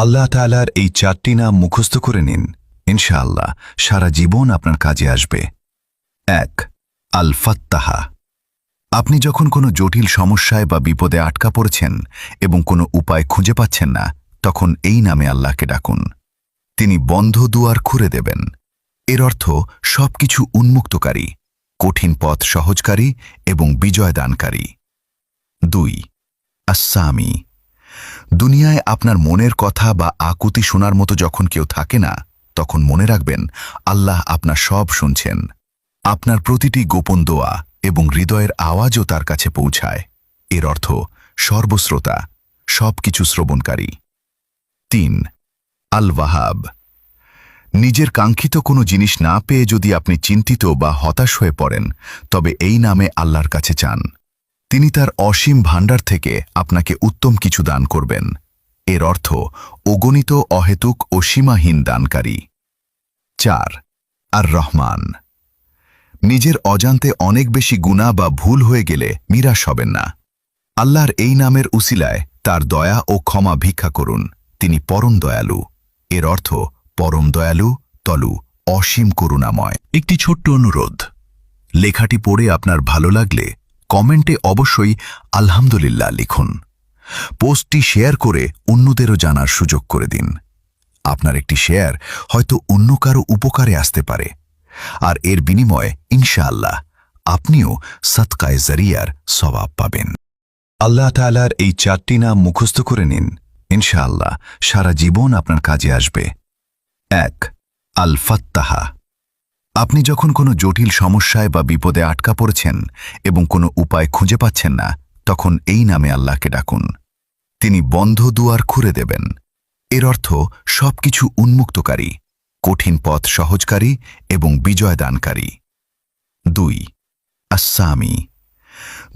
আল্লাহ তাআলার এই 4টি নাম মুখস্থ করে নিন, ইনশাআল্লাহ সারা জীবন আপনার কাজে আসবে। 1. আল ফাত্তাহা। আপনি যখন কোনো জটিল সমস্যায় বা বিপদে আটকা পড়েছেন এবং কোনো উপায় খুঁজে পাচ্ছেন না, তখন এই নামে আল্লাহকে ডাকুন। তিনি বন্ধ দুয়ার খুলে দেবেন। এর অর্থ সবকিছু উন্মুক্তকারী, কঠিন পথ সহজকারী এবং বিজয় দানকারী। 2. আস-সামি। দুনিয়ায় আপনার মনের কথা বা আকুতি শোনার মতো যখন কেউ থাকে না, তখন মনে রাখবেন আল্লাহ আপনার সব শুনছেন। আপনার প্রতিটি গোপন দোয়া এবং হৃদয়ের আওয়াজও তার কাছে পৌঁছায়। এর অর্থ সর্বশ্রোতা, সবকিছু শ্রবণকারী। 3. আল ওয়াহাব। নিজের কাঙ্ক্ষিত কোনো জিনিস না পেয়ে যদি আপনি চিন্তিত বা হতাশ হয়ে পড়েন, তবে এই নামে আল্লাহর কাছে চান। তিনি তার অসীম ভাণ্ডার থেকে আপনাকে উত্তম কিছু দান করবেন। এর অর্থ অগণিত, অহেতুক ও সীমাহীন দানকারী। 4. আর রহমান। নিজের অজান্তে অনেক বেশি গুনাহ বা ভুল হয়ে গেলে নিরাশ হবেন না। আল্লাহর এই নামের উসিলায় তার দয়া ও ক্ষমা ভিক্ষা করুন। তিনি পরম দয়ালু। এর অর্থ পরম দয়ালু, তলু, অসীম করুণাময়। একটি ছোট্ট অনুরোধ, লেখাটি পড়ে আপনার ভালো লাগলে কমেন্টে অবশ্যই আলহামদুলিল্লাহ লিখুন। পোস্টটি শেয়ার করে অন্যদেরও জানার সুযোগ করে দিন। আপনার একটি শেয়ার হয়তো অন্য কারো উপকারে আসতে পারে, আর এর বিনিময়ে ইনশাআল্লাহ আপনিও সদকায়ে জারিয়ার সওয়াব পাবেন। আল্লাহ তাআলার এই 4টি নাম মুখস্থ করে নিন, ইনশাআল্লাহ সারা জীবন আপনার কাজে আসবে। 1. আল ফাত্তাহা। আপনি যখন কোনো জটিল সমস্যায় বা বিপদে আটকা পড়েছেন এবং কোনো উপায় খুঁজে পাচ্ছেন না, তখন এই নামে আল্লাহকে ডাকুন। তিনি বন্ধ দুয়ার খুলে দেবেন। এর অর্থ সবকিছু উন্মুক্তকারী, কঠিন পথ সহজকারী এবং বিজয় দানকারী। 2. আস-সামি।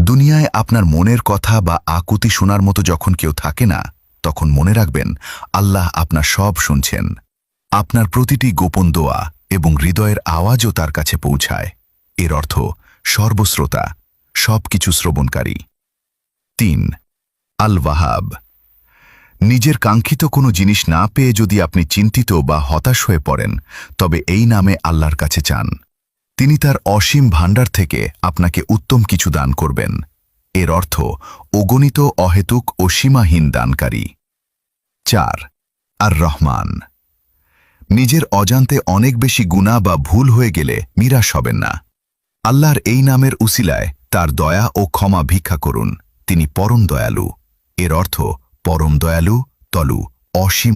দুনিয়ায় আপনার মনের কথা বা আকুতি শোনার মতো যখন কেউ থাকে না, তখন মনে রাখবেন আল্লাহ আপনার সব শুনছেন। আপনার প্রতিটি গোপন দোয়া এবং হৃদয়ের আওয়াজও তার কাছে পৌঁছায়। এর অর্থ সর্বশ্রোতা, সবকিছু শ্রবণকারী। 3. আল ওয়াহাব। নিজের কাঙ্ক্ষিত কোনো জিনিস না পেয়ে যদি আপনি চিন্তিত বা হতাশ হয়ে পড়েন, তবে এই নামে আল্লাহর কাছে চান। তিনি তার অসীম ভাণ্ডার থেকে আপনাকে উত্তম কিছু দান করবেন। এর অর্থ অগণিত, অহেতুক ও সীমাহীন দানকারী। 4. আর রহমান। নিজের অজান্তে অনেক বেশি গুনাহ বা ভুল হয়ে গেলে নিরাশ হবেন না। আল্লাহর এই নামের উসিলায় তার দয়া ও ক্ষমা ভিক্ষা করুন। তিনি পরম দয়ালু। এর অর্থ পরম দয়ালু, তলু, অসীম